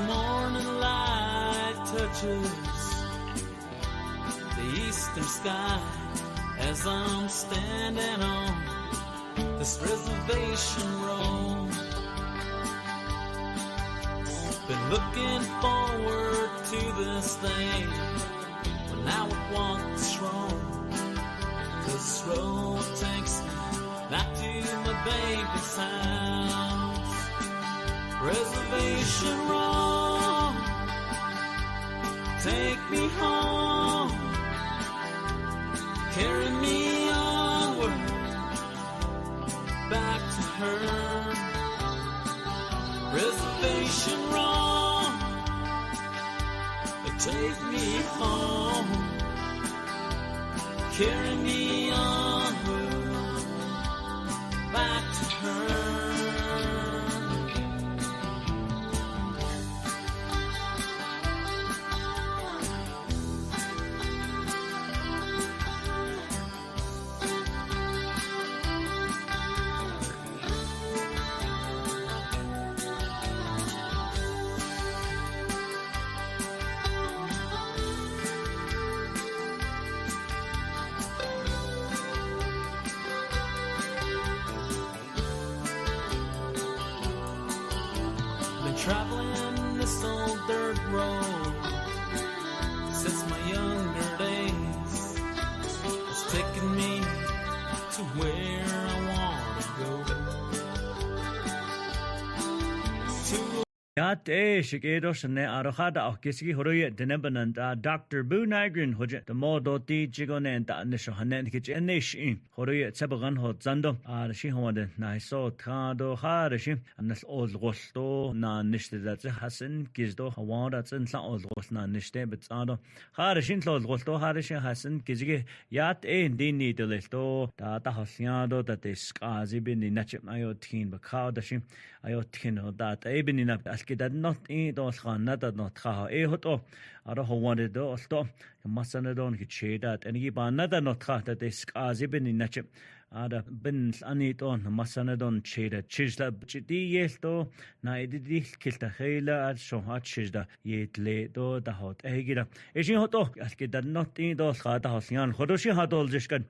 morning light touches the eastern sky as I'm standing on this reservation road. Been looking forward to this day when I would walk this road, 'cause this road takes me back to my baby's house. Reservation road, take me home, carry me onward, back to her. Reservation road, take me home, carry me onward, back to her. Traveling this old dirt road since my younger days. It's taken me to where I want to go. Yat shikedo shane arohada akisiki horoye denebananda Dr. Nygren hoje the modoti jigone da nisho hanen kich enish in horoye tsabagan ho zando shi homade naiso tado harishi anas ozgolto na nishte dat hasen gizdo hawada tsin sa ozgol na nishte bitsado harishin ozgolto harishi hasen gizige yat dini delto da hosiado that is qazi bin nachim ayotin bakao dashi ayotin that ebin in that not in those Canada not ha hoto aro wanted do sto masanadon hicheda and giba another not that is azibin in nachip ada bin aniton masanadon cheda chizda chidi yesto na edidi kilta khela at shohat chizda yetle do da hot egira ishin hoto askeda not in those khata hosyan khodoshi hadol jishkan.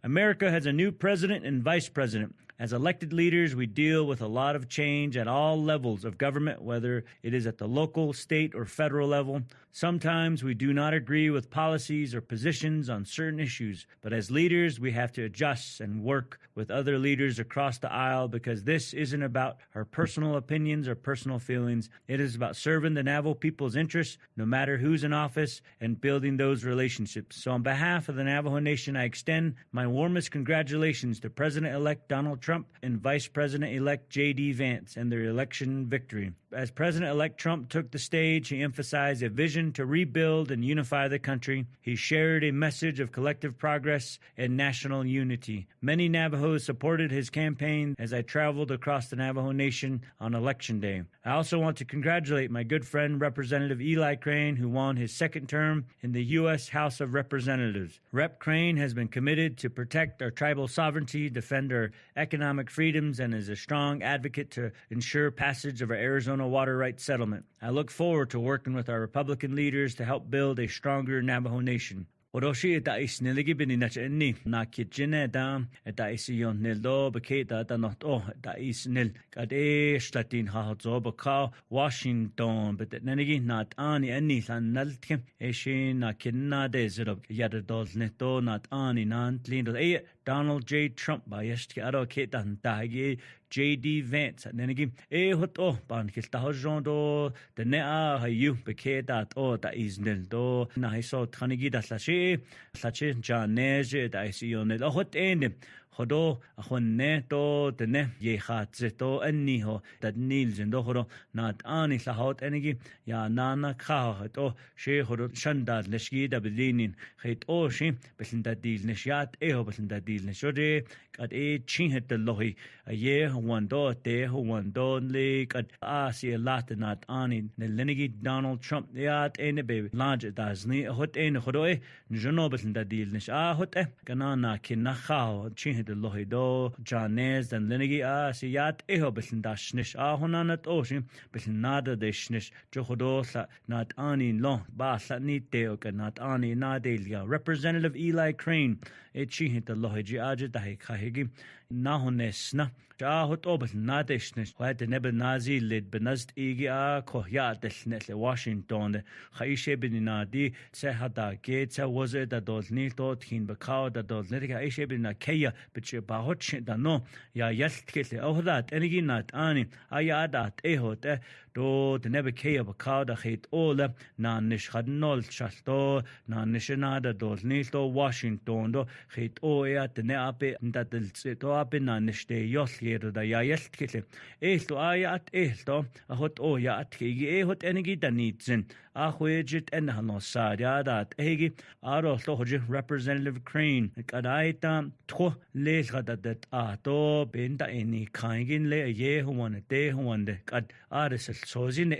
America has a new president and vice president. As elected leaders, we deal with a lot of change at all levels of government, whether it is at the local, state, or federal level. Sometimes we do not agree with policies or positions on certain issues, but as leaders, we have to adjust and work with other leaders across the aisle because this isn't about our personal opinions or personal feelings. It is about serving the Navajo people's interests, no matter who's in office, and building those relationships. So on behalf of the Navajo Nation, I extend my warmest congratulations to President-elect Donald Trump and Vice President-elect J.D. Vance and their election victory. As President-elect Trump took the stage, he emphasized a vision to rebuild and unify the country. He shared a message of collective progress and national unity. Many Navajos supported his campaign as I traveled across the Navajo Nation on Election Day. I also want to congratulate my good friend, Representative Eli Crane, who won his second term in the U.S. House of Representatives. Rep. Crane has been committed to protect our tribal sovereignty, defend our economic freedoms, and is a strong advocate to ensure passage of our Arizona water rights settlement. I look forward to working with our Republican leaders to help build a stronger Navajo Nation. Oroshi eta isneligi bininach enni na kitjene da eta isiyon neldo beketa da not eta isnel kade statin ha zobaka Washington but nenigi not ani enni san naltke eshin na kinna de zerob yadadol neto not ani nan tlindo Donald J. Trump ba yestki aro ketan dagi J.D. Vance nenigi hoto ban kilta hojondo de nea hayu beketa ta isnel do na hiso thanigi da slashi Sachi Janeje da Isione hot end Hodo Honne to the ne ye hat zeto eniho that Nils and Dohoro not ani sahot enigi ya nana ka to she hodo shanda leski da bedinin het o she besinda dil neshat eho besinda dil neshode kat chin het the lohi a ye one do te one don le kat si a lot not ani ne lenigi Donald Trump yat ene be large dasni hot en hodo e jono besinda dil nesh hot kanana kinakha chin hit the lohido Janes and Linigi si yat eho bisin dashnish honanat ocean bisin nada de shnish johodo not ani long ba ni deoka not ani nadelia Representative Eli Crane chi hit the lohiji aja dahi kahigi nahonesna hot obas nadeshnish why the nebe nazi lid benast igi kohya delnel Washington khaishe binadi sehada gate was it that does need to thin bakao that does let aishe bina kaya bitche bahot da no ya yaltkele ohdat enigi nat ani ayadat ehot do the nebe kaya bakao da hit all na nish hadnol shalto na nishnada does need to Washington do hit o ya the ne ape that to ape na nishte yol da ya yaltkele ehto ayat ehto hot o ya atki ehot enigi da nitsin ahwejit en hanosad ya dat egi aro lohoji Representative Crane kadaita tro lesgada dat to benda eni kaingin le ye huwan de huwan de kad arsel sozin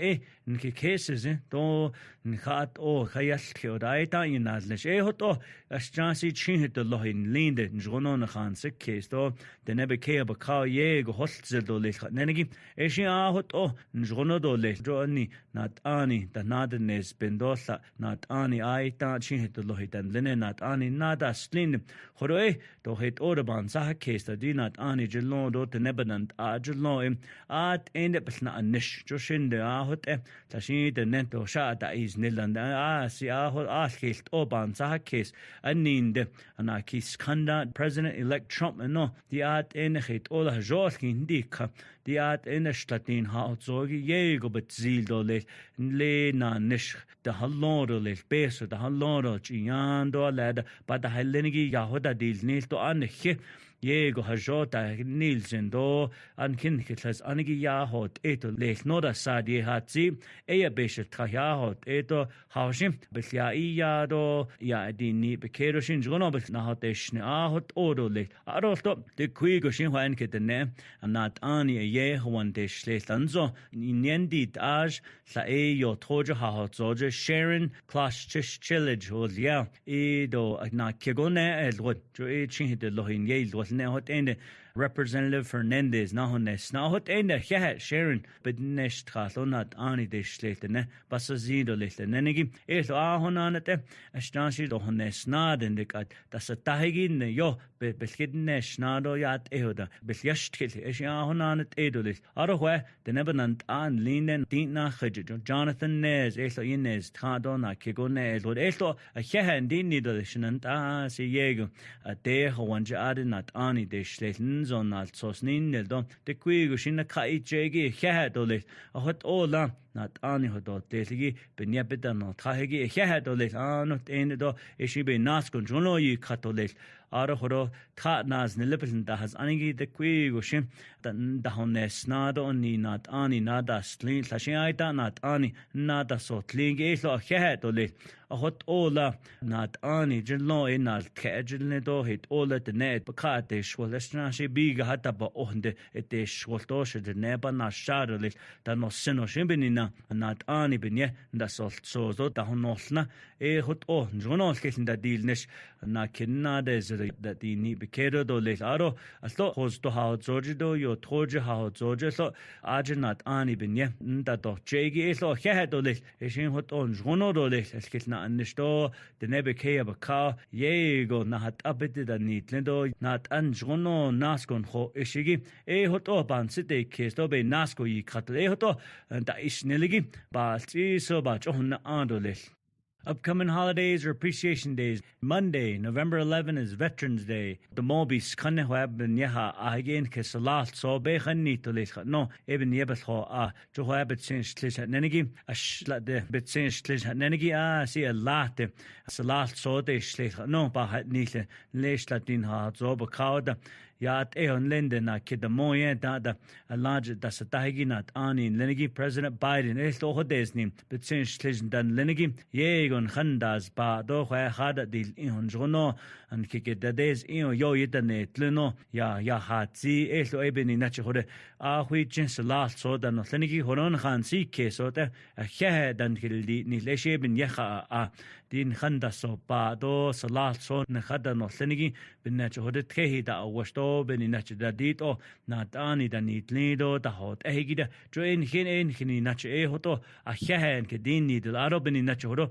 nki cases to nkhat o khayal khodaita inazlesh hoto ashjansi chinhit de lohin linde njonon khan se case to de nebe ke ba ka ye go holzel do le nenegi eshi hot o njono do le joni nat ani da nadnes bendosa nat ani aita chinhit de lohitan lene nat ani nada slin khoroe to het orban sa case da dinat ani jelon do de nebenant a jelon at ende besna anish joshin de hot tashi de nento sha da is niland si hot hilt oban sa case aninde anaki skanda President-elect Trump no die at in het ola jorgin dika die at in statin hat sorge jego beziel do le na nish de halloro le beso de halloro chian do lad but the helenigi yahoda deal nil to anche Jego hajota Nielsen do an kinkitlas anigi yahot eto lech noda sadi hatzi eya beshet khayahot eto haushim bisya iya do ya dini bekeroshin jono bis nahoteshne ahot odo le arosto de kuigoshin hwan ketene anat ani ye hwan de shletanzo inendi aj sa yo tojo hahot zoje Sharon clash chillage hol ya edo na kegone elwot jo e chin de lohin ye hot ende Representative Fernandez hot ende Sharon bednesh khalonat ani de shletene basazido lenegi honanate ashtanshi do honesnad ende kat tasatahigin yo belkidnesh nado yat ehoda belyashtkil honanat edolis arohwe de nebenant an linen dinna khaj Jonathan Nez Inez khadona kegone elod dinni do shnant si yego de hwanja adinat ani de shleten zon als sosnin neldon de kuigo shinna kai jegi khadole hot ola nat ani hodot deligi benyabeda no thahegi khadole anot endo ishibe naskon jono yi khatole Arahoro Kat Nas Nilipin da has anigi de Quigoshin da hones nada oni not ani nada slin Lashiaita not ani nada so tling elo headole a hot ola not ani jello in al kajilnedo hit ola the net bakate shwalesnashi big hataba onde et de shwaltoshe de neba na shadole da no sino shimbinina not ani binye da so da honosna hot o jono kelin da dealnish na kinna de that the ni bekedo do le aro asto hosto ha zoji do yo toje ha zoje so ajnat ani binye nda do jegi eso hedo le eshin hot on jono do le eskilna ansto de nebe ke ka yego na hat abete da nitlendo nat an jono naskon ho eshigi hot o ban site kesto be nasko yi khat hoto da isneligi ba so ba johna ando le Upcoming holidays or appreciation days. Monday, November 11 is Veterans Day. The Mobis kanne hoab nyaha again ke salat so be khanni to le no even yebet ho jo hoab sin shlish nenegi ashla de bit sin shlish nenegi see a lot salat so de shlish no ba nile le shlatin ha zo ba kauda yaat ehon lende na kidamoye da large da satahigi nat ani lenigi President Biden to hodesni bitsin shlizn dan lenigi yegon khandas ba do khwa hada dil ihon jono an kike dades yo yitane tleno ya hatzi to ebeni nach hode a hui jins la so dan lenigi horon khan si ke so ta khe dan hildi ni leshe bin yaha a din khandas so ba do salat so na khada no lenigi bin nach hode kehi da wasto beni nach da dito na tani da ni tlido da hot ehigida join hin khini nach hoto a khe ke din ni da aro beni nach hodo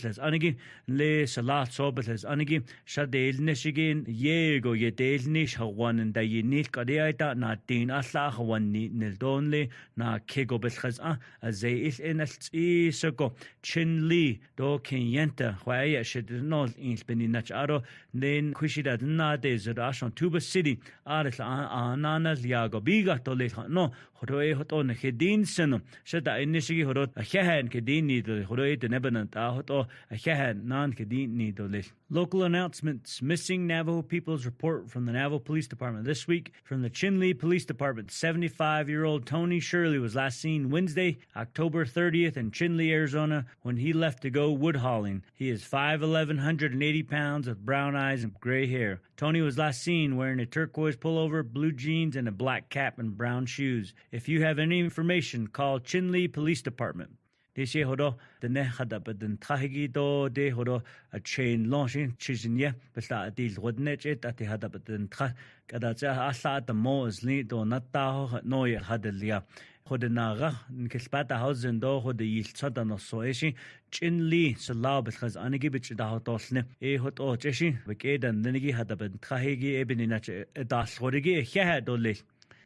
anigi le salat sobes anigi shadel neshigin yego yedel nish hawan da yinil qadiata na tin alla hawani nildonle na kego belkhaz zeil enalti soko chinli do kenyenta khwaya shednol in beninach aro nen kushida na de zrashon tuba city arla anana liago biga tole no horoe hoton hedin seno shada inishigi horot khahan kedini do horoe de nebanant hoto Local announcements. Missing Navajo peoples report from the Navajo Police Department this week. From the Chinle Police Department, 75-year-old Tony Shirley was last seen Wednesday, October 30th in Chinle, Arizona, when he left to go wood hauling. He is 5'11", 180 pounds with brown eyes and gray hair. Tony was last seen wearing a turquoise pullover, blue jeans, and a black cap and brown shoes. If you have any information, call Chinle Police Department. Deshe hodo the ne hada bedin tahigi do de hodo a chain launching chizinya besta dil rodnet et at hada bedin tha kada cha asa the mos li do nata no ye hadalia hodnaga nkespata hausen do hod yil tsada no soeshi chinli salab khaz anigi bich da hotosne hoto cheshi bekedan nigi hada bedin tahigi ebinina das hodigi he do le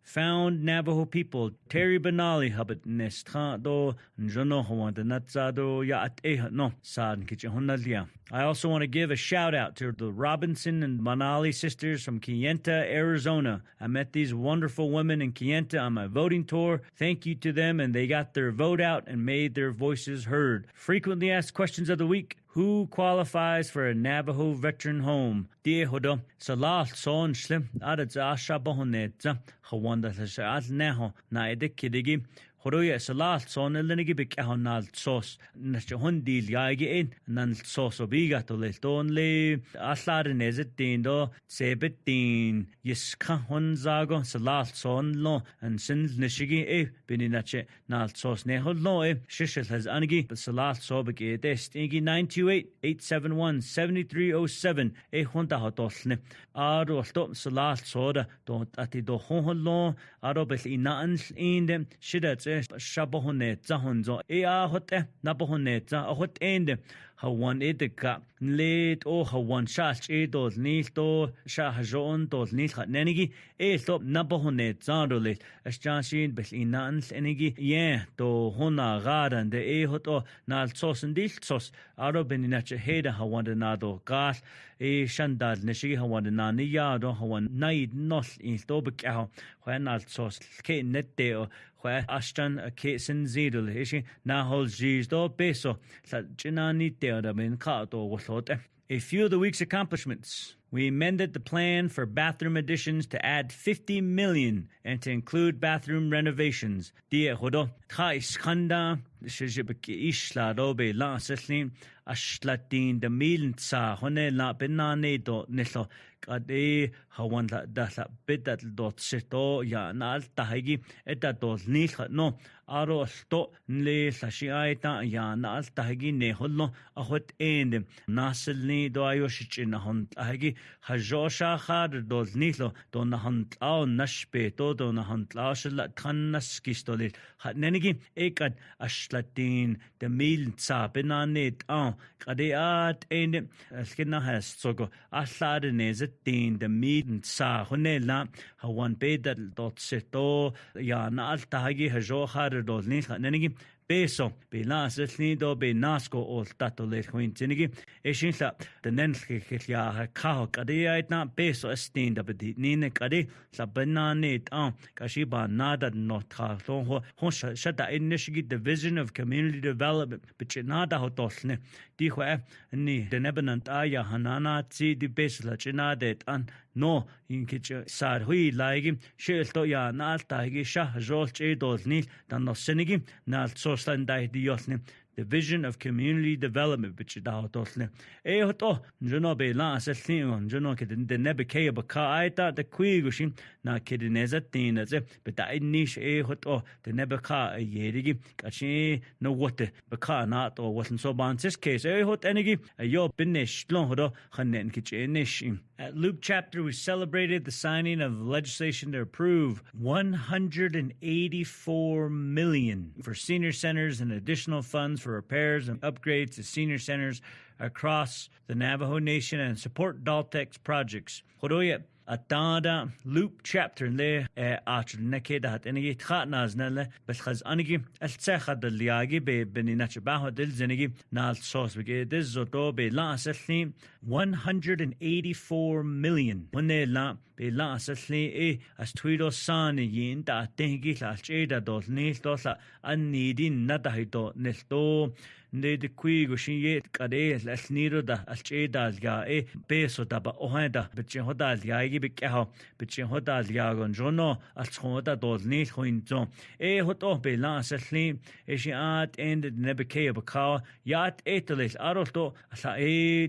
Found Navajo people Terry Benali habit nestra do njono hwanda natsado ya at no san kichhonalia. I also want to give a shout out to the Robinson and Manali sisters from Kayenta, Arizona. I met these wonderful women in Kayenta on my voting tour. Thank you to them, and they got their vote out and made their voices heard. Frequently asked questions of the week. Who qualifies for a Navajo veteran home? Die hodo salah son slim adat asha bohonetza hawanda sa neho na edikidigi Horoya salat son elenigi bik ahonal sos nashhundi liagi in nan sos obiga to le tonle aslar nezet dindo sebetin yiska honzago salat son lo and sin nishigi bininache nal sos ne hollo shishel has anigi salat sobik destingi 928-871-7307 honda hotosne aro stop salat soda don't ati do honlo aro bel inan in dem shidat shabohonetza honzo hote nabohonetza hot end hawan edeka late hawan shash edos nilto shahjon dos nil nenigi stop nabohonetza role aschanshin bel inan enigi to hona garan de hoto nal sos ndilsos aro beninach heda hawan nado gas shandal neshi hawan nani ya do hawan naid nos in stobek when al sos ke nette Ashton Kason Zidel, Ishi, Nahol Zizdo Beso, Sajinani Teodamin Kato Waslote. A few of the week's accomplishments. We amended the plan for bathroom additions to add $50 million and to include bathroom renovations. Dia Hodo, Kai Skanda, Shijibiki Ishladobe La Seslin, Ashlatin, the Milnsa, Hone La Benane do Nilo. Ade hawan da bit that dot seto ya nal tahigi eta dos nil no aro sto le sashi aita ya nal tahigi ne hollo ahot end nasel ni do ayosh in hon tahigi hajosha khad dos nilo don hon au nashpe to don hon lasel khannas kistolil nenigi ekad ashlatin de mil sa benanet ade at end skina has sogo aslade nezet din the mean sa honela hawan pedal dot seto ya na altahagi hajo khar dol ni nenigi peso be las lindo be nasco ol tato le quintinigi eshinla the nenski ya ka kadi na peso estinda be nine kadi la banane kashiba nada no ta ho shata inishigi division of community development but nada hotosne dijo ni the nebenant aya hanana ti di besla china det an no in kitch sar hui laigi shelto ya nalta gi sha jolch e dolni dan no senigi nal soslan dai di yosni Division of Community Development which da hotosne e hoto jono be la selni jono ke de nebe ke ba ka aita de kuigushin na kedineza tinaze but da nish e hoto de nebe ka yerigi kachi no wote ba ka na to wasn't so bansis case e hot enigi yo binish lon hodo khanen kichenish. At Loop chapter, we celebrated the signing of legislation to approve $184 million for senior centers and additional funds for repairs and upgrades to senior centers across the Navajo Nation and support Daltex projects. Atada Loop chapter le ach nekeda hat enigi khatnaz nale bas anigi altsakhad liagi be beninach baho dil zinigi nal sos be dizoto be la asli 184 million when la be la asli as twido san yin da tengi la cheda dol nil dosa annidin nadahito nesto ne de kuigo shin kade asniro da alcheda ga peso da ba ohanda bitchen hoda liagi be kho bitchen hoda liagon jono alchoda dol nil khoinzo hoto be la asli shiat end nebeke ba ka yat etelis arolto sa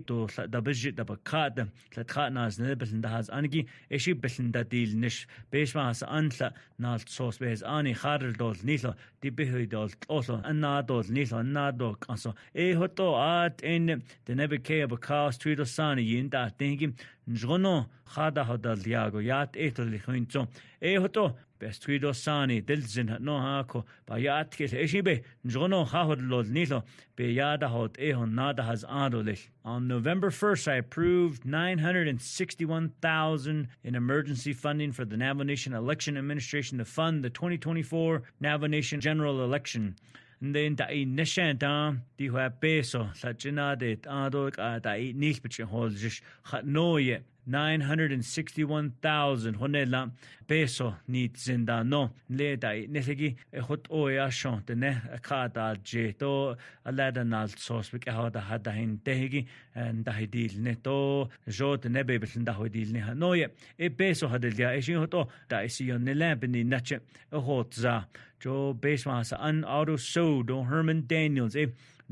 to da bijit da ba kad la khatnas ne bel da has angi shi bel da dil nish besma has anla nal sos bes ani khadel dol nilo di behoy dol also anna dol nilo anna dol so hoto at in the nebeke ba ka street san yin da thinking jono khada hoda liago yat eteli khoinzo hoto Bestuido Sani, Dilzin, no hako, Bayat Kit, Eshibe, Jono Hahod Lod Nilo, Beyada Hot Ehon Nada has Adolich. On November 1st, I approved $961,000 in emergency funding for the Navajo Nation Election Administration to fund the 2024 Navajo Nation General Election. Then da nishanta di hua peso sa china de ado da nis bitch holjish noye 961,000 honela peso ni zinda no le da nesegi hot oya shon de ne akada jeto alada nal sos bik hada hada hin tehigi and da hidil neto jot ne bebel da hidil ne noye peso hadel ya eshi hoto da isi on ne labni nache hot za Jo Besmas an auto so don Herman Daniels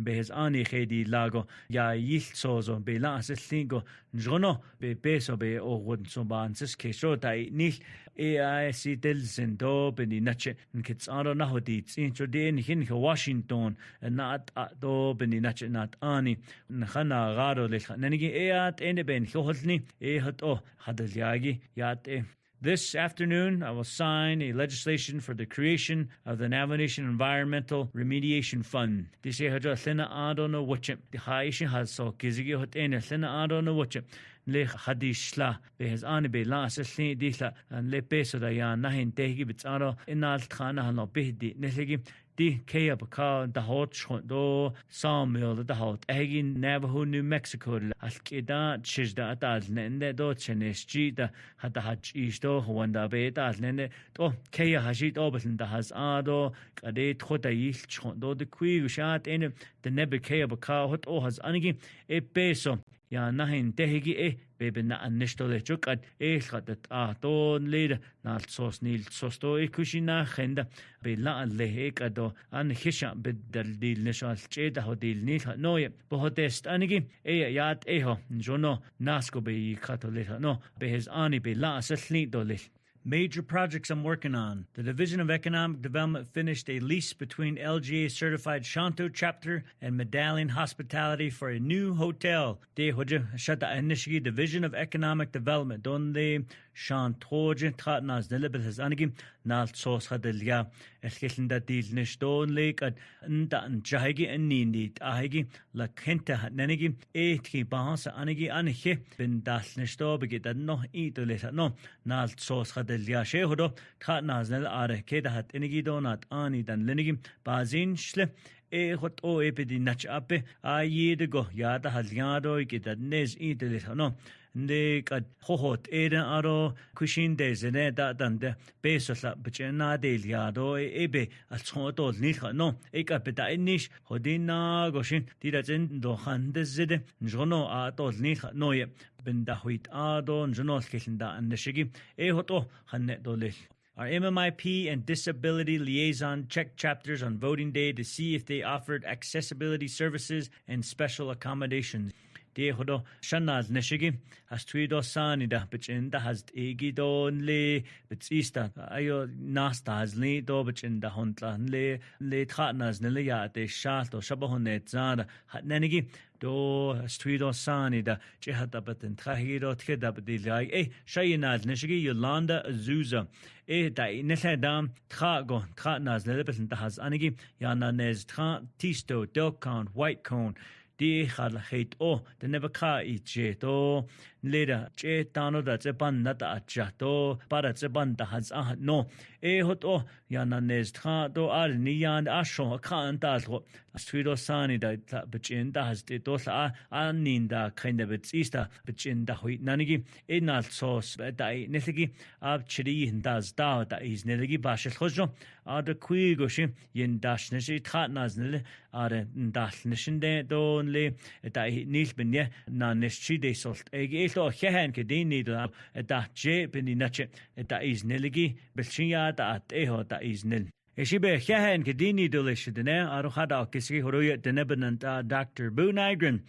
Behes ani khedi lago ya yil sozo be la aslingo jono be peso be o won so banses keso dai nil AIC delsen do be ni nache kits aro na hodit intro de in Washington not do be ni nache not ani khana garo le khanigi at ende ben holni hat o hadal yagi yat This afternoon, I will sign a legislation for the creation of the Navajo Nation Environmental Remediation Fund. This year, Lena Adono Watchip, the Haisha has so Kizigi Hotena, Lena Adono Watchip, Le Hadishla, Behes Anibe, Las Disla, and Le Peso Dayan, Nahin Tehi, Bitzaro, Inal Khana, no Bihdi, Nesegi. Di kaya baka da hot do sawmill da hot egin Navajo New Mexico alkida chizda ataz nende do chenesji da hada hach isto wanda be da nende to kaya hashit obel da has ado kade thota il do de kui shat in the nebe kaya baka hot o has anigi peso ya nahin tehigi bebe na anistole chukat khatat don lead nal sos nil sos to kushina khenda be la le kado an hisha bedal dil nishal cheda hodil nil noye bohotest anigi yat ho jono nasko be khatole no be his ani be la asli dole Major projects I'm working on. The Division of Economic Development finished a lease between LGA Certified Shanto Chapter and Medallion Hospitality for a new hotel. De Hoja Shata Inishigi Division of Economic Development. Donde Sean Toge trat nas delibes anigim nal sos hadelia elkelinda dilnish don lake at nda jahigi and nindit ahigi la kenta nenigi etki bahasa anigi anihe bin dalnish do begit no itulis no nal sos hadelia shehodo trat nas nel are keda hat enigi donat ani dan lenigi bazin shle hot o epidi nach ape a yede go yada halyado ikita nes itulis no ne kad hohot eden aro kushin de zene da dande besosla bchena de liado ebe al choto nil no eka beta inish hodina goshin tira zen do khande zede njono a to nil no ye ben da huit ado njono kelnda andeshigi hoto hanne dole. Our MMIP and Disability Liaison checked chapters on voting day to see if they offered accessibility services and special accommodations. De hodo shanaz neshigi has tweedo sanida bichinda has egidon le bitsista ayo nasta has le do bichinda hontla le tratnas nele ya de shalto shabohonet zada hat nenigi do has tweedo sanida jehata batin trahido tkeda bdilai shayinaz neshigi Yolanda Azusa da neledam trago tratnas nele bitinda has anigi yana nez tra tisto delcon white cone di khal khait de never ka iche to leda che tano da zepan na ta acha to para zepan da has no hot yana nes tha do al ni yan asho khan ta tho astwido sani da bichin da has de to sa anin da kind of it's easter bichin da hui nanigi nal sos da nesigi ab chiri hindas da is neligi bashel khojo ad kui goshi yin dash neshi tha naznel are dash neshin de don le da nil binye na neshi de solt to hehan ke dini da je bin nache da is neligi belchiya da ho da is nil Eshibe hehan ke dini dolish dene aruhada kisi horoya denebenant Dr. Nygren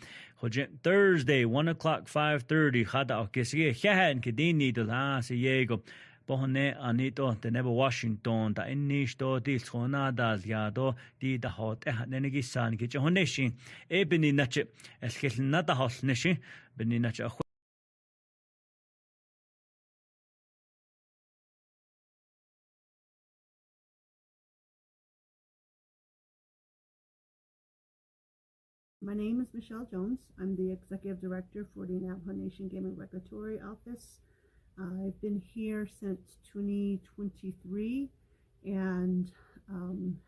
hoje Thursday 1:00 5:30 hada kisi hehan ke dini dola se yego bohne anito denebe Washington da innish do dil chona da yado di da hot nenegi san ke honeshi bini nache elkelna da hol neshi bini nache. My name is Michelle Jones. I'm the Executive Director for the Navajo Nation Gaming Regulatory Office. I've been here since 2023 and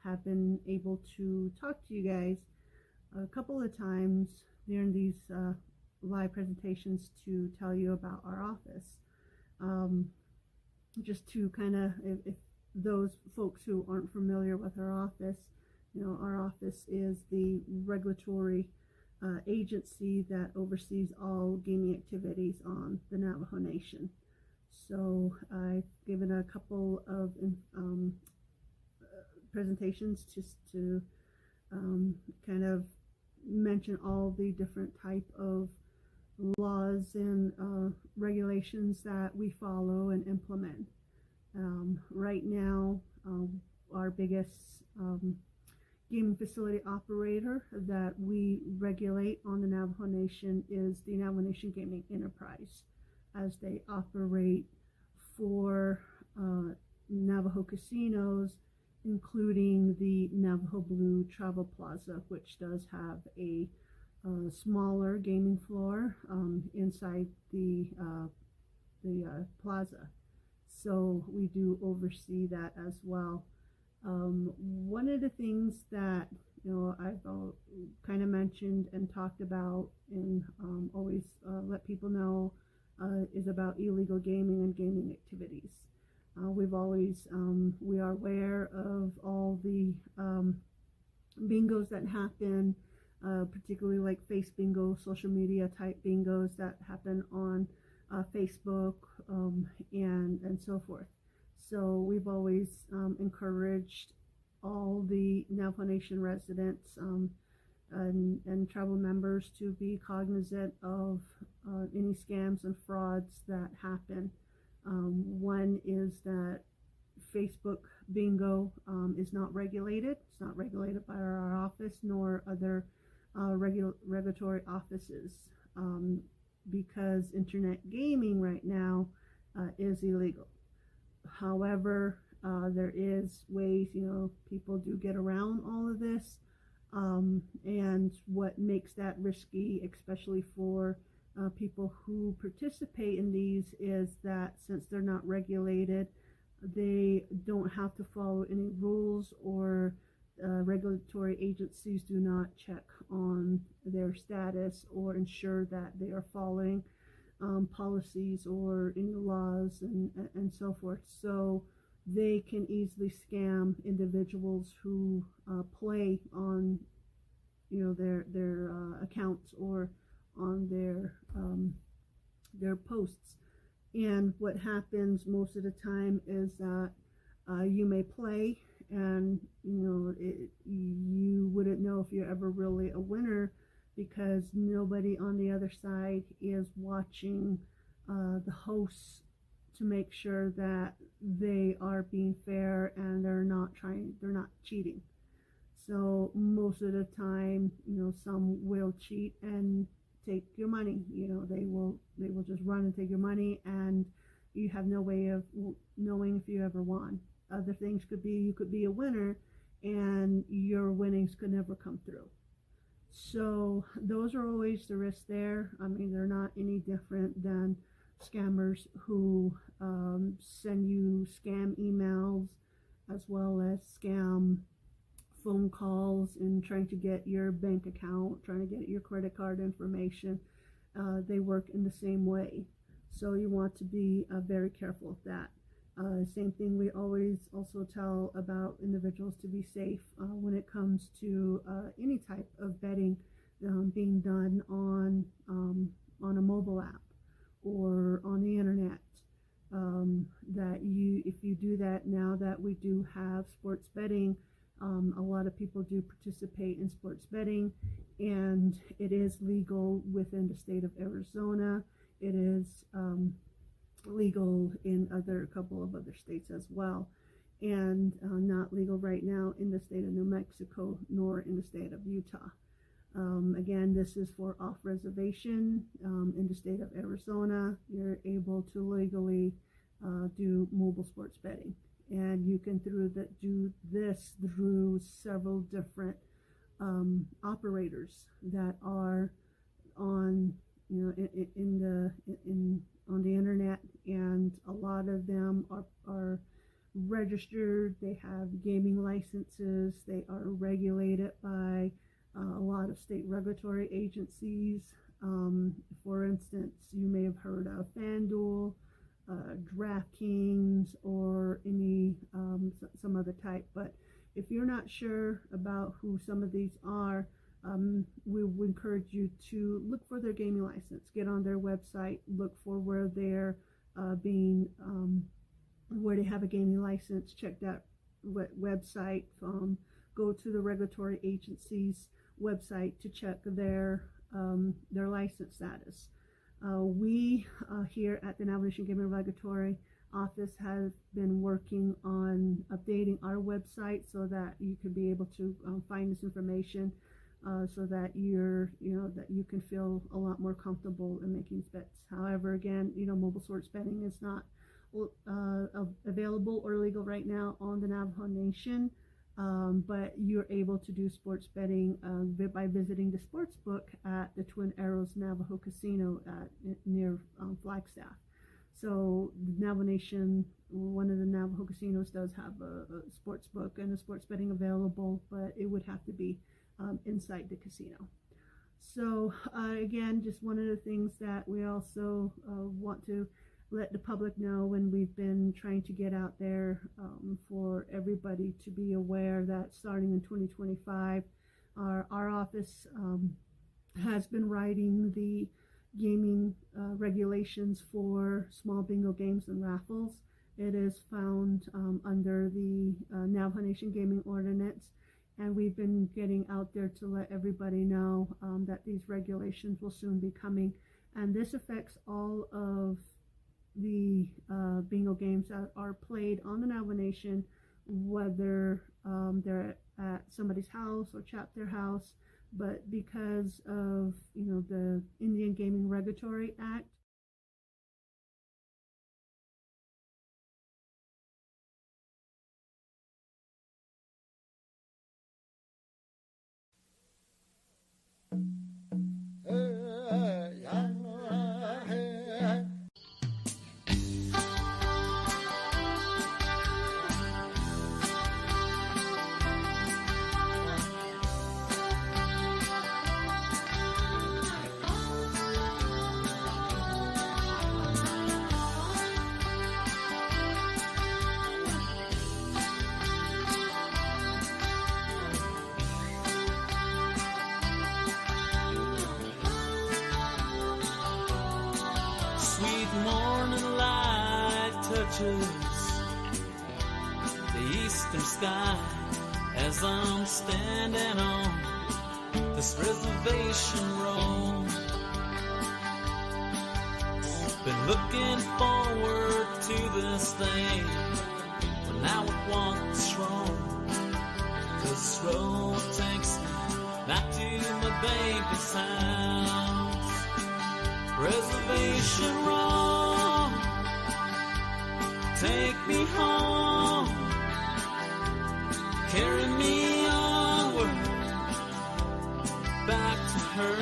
have been able to talk to you guys a couple of times during these live presentations to tell you about our office. Just to kind of, if those folks who aren't familiar with our office, our office is the regulatory agency that oversees all gaming activities on the Navajo Nation. So I've given a couple of presentations just to kind of mention all the different type of laws and regulations that we follow and implement. Right now, our biggest gaming facility operator that we regulate on the Navajo Nation is the Navajo Nation Gaming Enterprise, as they operate for Navajo casinos, including the Navajo Blue Travel Plaza, which does have a smaller gaming floor inside the plaza. So we do oversee that as well. One of the things that I've kind of mentioned and talked about and always let people know is about illegal gaming and gaming activities. We've always we are aware of all the bingos that happen, particularly like face bingo, social media type bingos that happen on Facebook and so forth. So we've always encouraged all the Navajo Nation residents and tribal members to be cognizant of any scams and frauds that happen. One is that Facebook bingo is not regulated. It's not regulated by our office nor other regulatory offices, because internet gaming right now is illegal. However, there is ways, people do get around all of this. And what makes that risky, especially for people who participate in these, is that since they're not regulated, they don't have to follow any rules, or regulatory agencies do not check on their status or ensure that they are following policies or any laws and so forth. So they can easily scam individuals who play on their accounts or on their posts. And what happens most of the time is that you may play, and you wouldn't know if you're ever really a winner, because nobody on the other side is watching the hosts to make sure that they are being fair and they're not cheating. So most of the time, some will cheat and take your money. They will just run and take your money, and you have no way of knowing if you ever won. Other things could be, you could be a winner and your winnings could never come through. So those are always the risks there. I mean, they're not any different than scammers who send you scam emails, as well as scam phone calls and trying to get your bank account, trying to get your credit card information. They work in the same way. So you want to be very careful of that. Same thing, we always also tell about individuals to be safe when it comes to any type of betting being done on a mobile app or on the internet. If you do that, now that we do have sports betting, a lot of people do participate in sports betting, and it is legal within the state of Arizona. It is legal in a couple of other states as well, and not legal right now in the state of New Mexico nor in the state of Utah. Again, this is for off-reservation. In the state of Arizona, you're able to legally do mobile sports betting, and you can do this through several different operators that are on on the internet, and a lot of them are registered. They have gaming licenses. They are regulated by a lot of state regulatory agencies. For instance, you may have heard of FanDuel, DraftKings, or any some other type. But if you're not sure about who some of these are, we would encourage you to look for their gaming license. Get on their website, look for where they're where they have a gaming license. Check that website. Go to the regulatory agency's website to check their license status. We here at the Navajo Nation Gaming Regulatory Office have been working on updating our website so that you can be able to find this information, so that that you can feel a lot more comfortable in making bets. However, again, mobile sports betting is not available or legal right now on the Navajo Nation. But you're able to do sports betting by visiting the sports book at the Twin Arrows Navajo Casino near Flagstaff. So Navajo Nation, one of the Navajo casinos, does have a sports book and a sports betting available, but it would have to be inside the casino. So again, just one of the things that we also want to let the public know, when we've been trying to get out there for everybody to be aware that starting in 2025, our office has been writing the gaming regulations for small bingo games and raffles. It is found under the Navajo Nation Gaming Ordinance, and we've been getting out there to let everybody know that these regulations will soon be coming, and this affects all of the bingo games that are played on the Navajo Nation, whether they're at somebody's house or chapter house. But because of the Indian Gaming Regulatory Act, touches the eastern sky as I'm standing on this reservation road. Been looking forward to this day, but now it wants wrong. This road takes me back to my baby's house. Reservation road, take me home, carry me onward, back to her.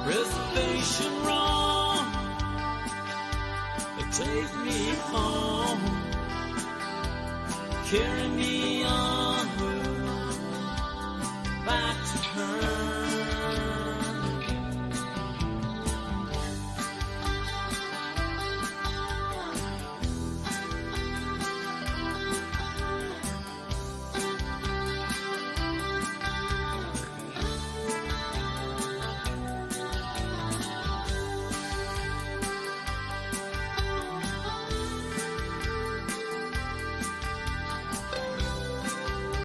Reservation road, take me home, carry me onward, back to her.